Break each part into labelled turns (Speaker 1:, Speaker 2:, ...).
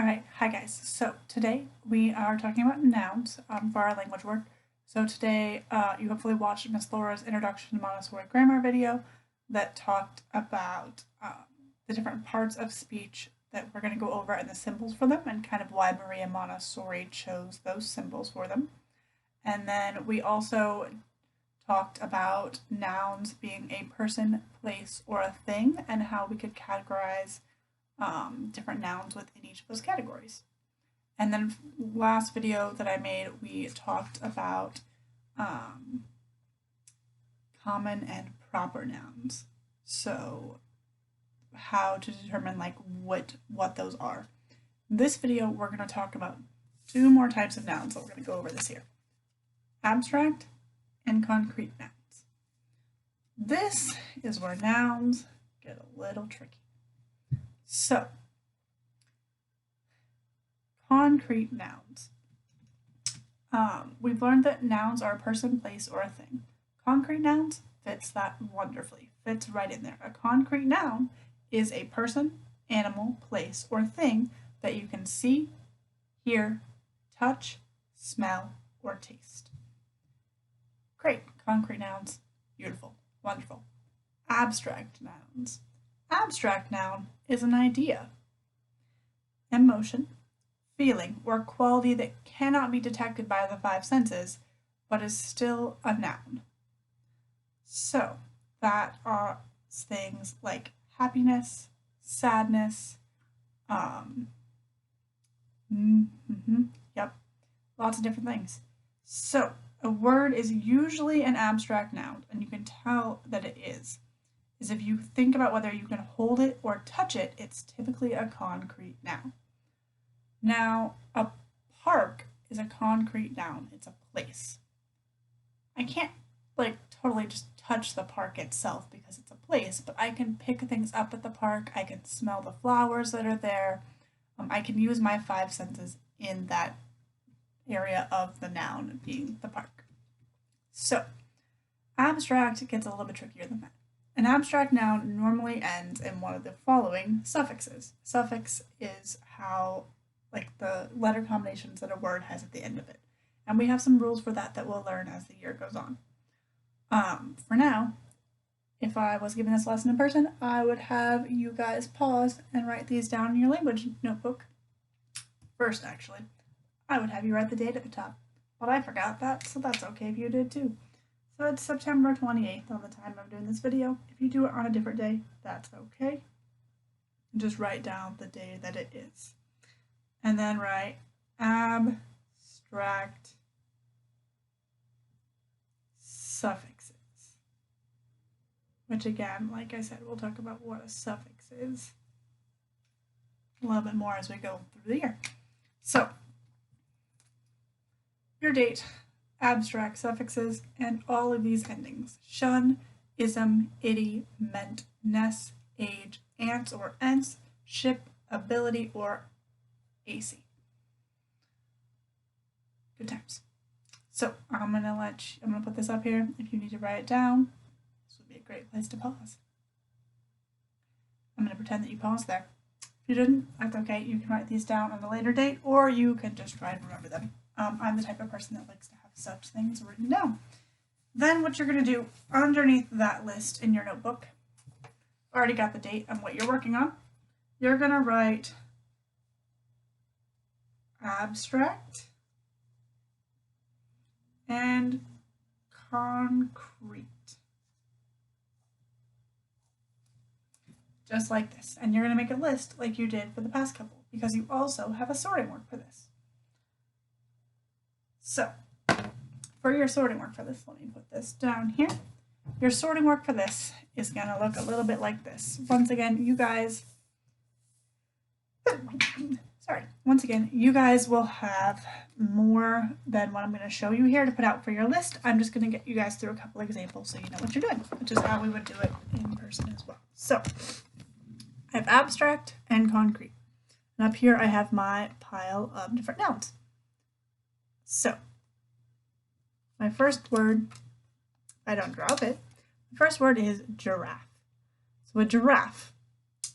Speaker 1: All right, hi guys. So today we are talking about nouns for our language work. So today you hopefully watched Miss Laura's Introduction to Montessori Grammar video that talked about the different parts of speech that we're going to go over and the symbols for them and kind of why Maria Montessori chose those symbols for them. And then we also talked about nouns being a person, place, or a thing and how we could categorize different nouns within each of those categories. And then last video that I made, we talked about common and proper nouns. So how to determine like what those are. In this video, we're going to talk about two more types of nouns. So we're going to go over this here. Abstract and concrete nouns. This is where nouns get a little tricky. So, concrete nouns. We've learned that nouns are a person, place, or a thing. Concrete nouns fits that wonderfully, fits right in there. A concrete noun is a person, animal, place, or thing that you can see, hear, touch, smell, or taste. Great, concrete nouns, beautiful, wonderful. Abstract nouns. Abstract noun is an idea, emotion, feeling, or quality that cannot be detected by the five senses, but is still a noun. So that are things like happiness, sadness, yep, lots of different things. So a word is usually an abstract noun, and you can tell that it is if you think about whether you can hold it or touch it, it's typically a concrete noun. Now, a park is a concrete noun. It's a place. I can't totally just touch the park itself because it's a place, but I can pick things up at the park. I can smell the flowers that are there. I can use my five senses in that area of the noun being the park. So, abstract gets a little bit trickier than that. An abstract noun normally ends in one of the following suffixes. Suffix is how, the letter combinations that a word has at the end of it. And we have some rules for that we'll learn as the year goes on. For now, if I was giving this lesson in person, I would have you guys pause and write these down in your language notebook. First, actually, I would have you write the date at the top. But I forgot that, so that's okay if you did too. So it's September 28th on the time I'm doing this video. If you do it on a different day, that's okay. Just write down the day that it is. And then write abstract suffixes. Which again, like I said, we'll talk about what a suffix is a little bit more as we go through the year. So, your date, abstract suffixes, and all of these endings. Shun, ism, itty, meant, ness, age, ants or ents, ship, ability, or AC. Good times. So I'm gonna put this up here. If you need to write it down, this would be a great place to pause. I'm gonna pretend that you paused there. If you didn't, that's okay. You can write these down on a later date, or you can just try and remember them. I'm the type of person that likes to have such things written down. Then what you're going to do underneath that list in your notebook, already got the date and what you're working on, you're going to write abstract and concrete. Just like this. And you're going to make a list like you did for the past couple, because you also have a sorting work for this. So, for your sorting work for this, let me put this down here. Your sorting work for this is going to look a little bit like this. Once again, you guys will have more than what I'm going to show you here to put out for your list. I'm just going to get you guys through a couple examples so you know what you're doing, which is how we would do it in person as well. So, I have abstract and concrete. And up here I have my pile of different nouns. So, my first word, I don't drop it, the first word is giraffe. So a giraffe,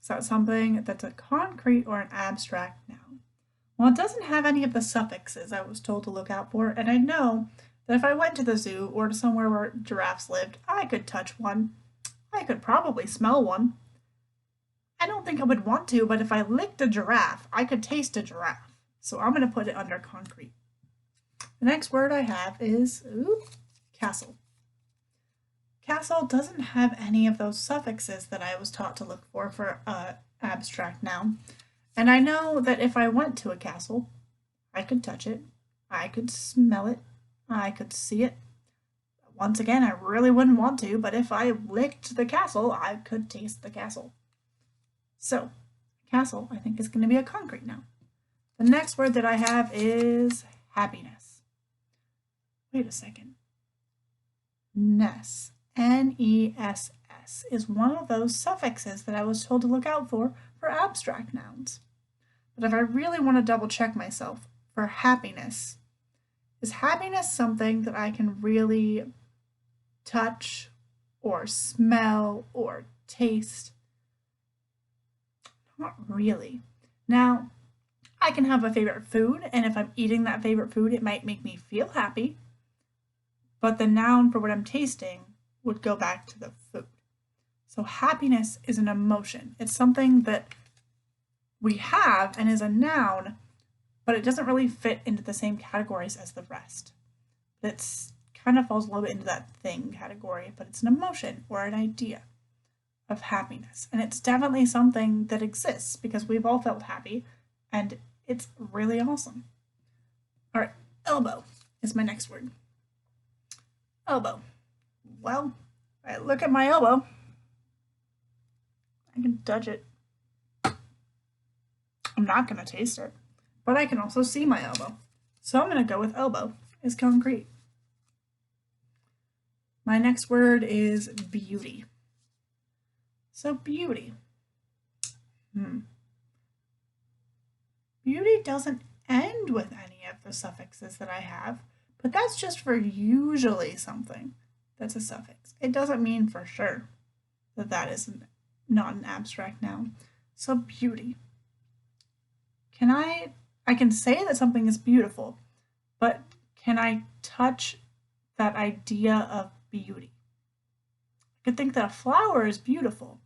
Speaker 1: is that something that's a concrete or an abstract noun? Well, it doesn't have any of the suffixes I was told to look out for, and I know that if I went to the zoo or to somewhere where giraffes lived, I could touch one. I could probably smell one. I don't think I would want to, but if I licked a giraffe, I could taste a giraffe. So I'm going to put it under concrete. The next word I have is castle. Castle doesn't have any of those suffixes that I was taught to look for abstract noun. And I know that if I went to a castle, I could touch it, I could smell it, I could see it. Once again, I really wouldn't want to, but if I licked the castle, I could taste the castle. So, castle, I think, is going to be a concrete noun. The next word that I have is happiness. Wait a second. Ness, N-E-S-S, is one of those suffixes that I was told to look out for abstract nouns. But if I really want to double check myself for happiness, is happiness something that I can really touch or smell or taste? Not really. Now, I can have a favorite food, and if I'm eating that favorite food, it might make me feel happy, but the noun for what I'm tasting would go back to the food. So happiness is an emotion. It's something that we have and is a noun, but it doesn't really fit into the same categories as the rest. It's kind of falls a little bit into that thing category, but it's an emotion or an idea of happiness. And it's definitely something that exists because we've all felt happy and it's really awesome. All right, elbow is my next word. Elbow. Well, I look at my elbow. I can touch it. I'm not going to taste it, but I can also see my elbow. So I'm going to go with elbow is concrete. My next word is beauty. So beauty. Beauty doesn't end with any of the suffixes that I have, but that's just for usually something that's a suffix. It doesn't mean for sure that that is not an abstract noun. So beauty. I can say that something is beautiful, but can I touch that idea of beauty? I could think that a flower is beautiful,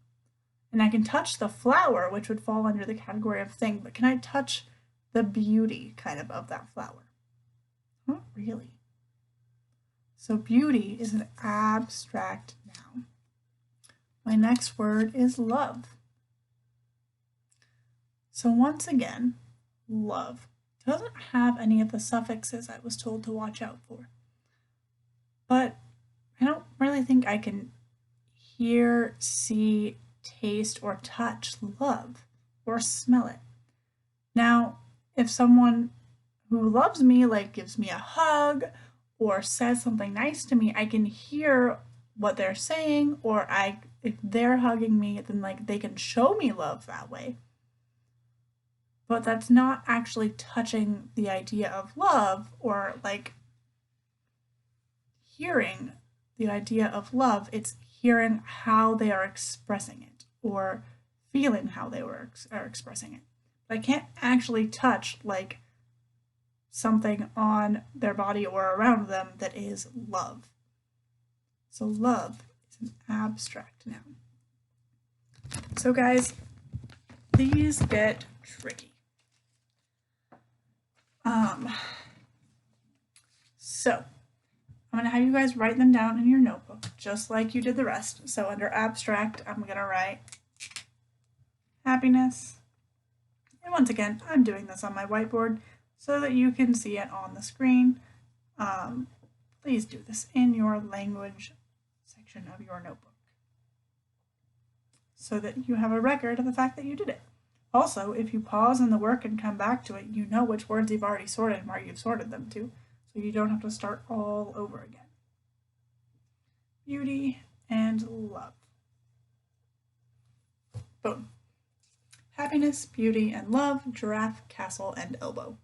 Speaker 1: and I can touch the flower, which would fall under the category of thing, but can I touch the beauty kind of that flower? Not really. So beauty is an abstract noun. My next word is love. So once again, love doesn't have any of the suffixes I was told to watch out for. But I don't really think I can hear, see, taste, or touch love or smell it. Now, if someone who loves me like gives me a hug or says something nice to me, I can hear what they're saying, or if they're hugging me, then like they can show me love that way. But that's not actually touching the idea of love or like hearing the idea of love. It's hearing how they are expressing it or feeling how they are expressing it. But I can't actually touch like something on their body or around them that is love. So love is an abstract noun. So guys, these get tricky. So I'm going to have you guys write them down in your notebook, just like you did the rest. So under abstract, I'm going to write happiness. And once again, I'm doing this on my whiteboard so that you can see it on the screen. Please do this in your language section of your notebook so that you have a record of the fact that you did it. Also, if you pause in the work and come back to it, you know which words you've already sorted and where you've sorted them to, so you don't have to start all over again. Beauty and love. Boom. Happiness, beauty, and love, giraffe, castle, and elbow.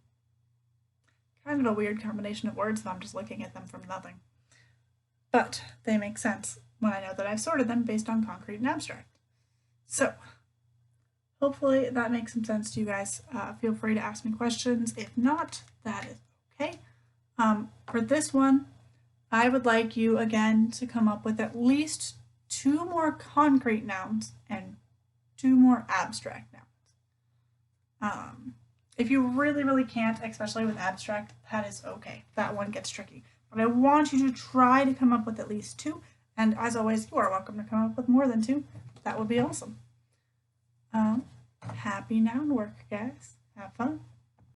Speaker 1: Kind of a weird combination of words if I'm just looking at them from nothing. But they make sense when I know that I've sorted them based on concrete and abstract. So, hopefully that makes some sense to you guys. Feel free to ask me questions. If not, that is okay. For this one, I would like you again to come up with at least 2 more concrete nouns and 2 more abstract nouns. If you really can't, especially with abstract, that is okay. That one gets tricky. But I want you to try to come up with at least 2. And as always, you are welcome to come up with more than 2. That would be awesome. Happy noun work, guys. Have fun.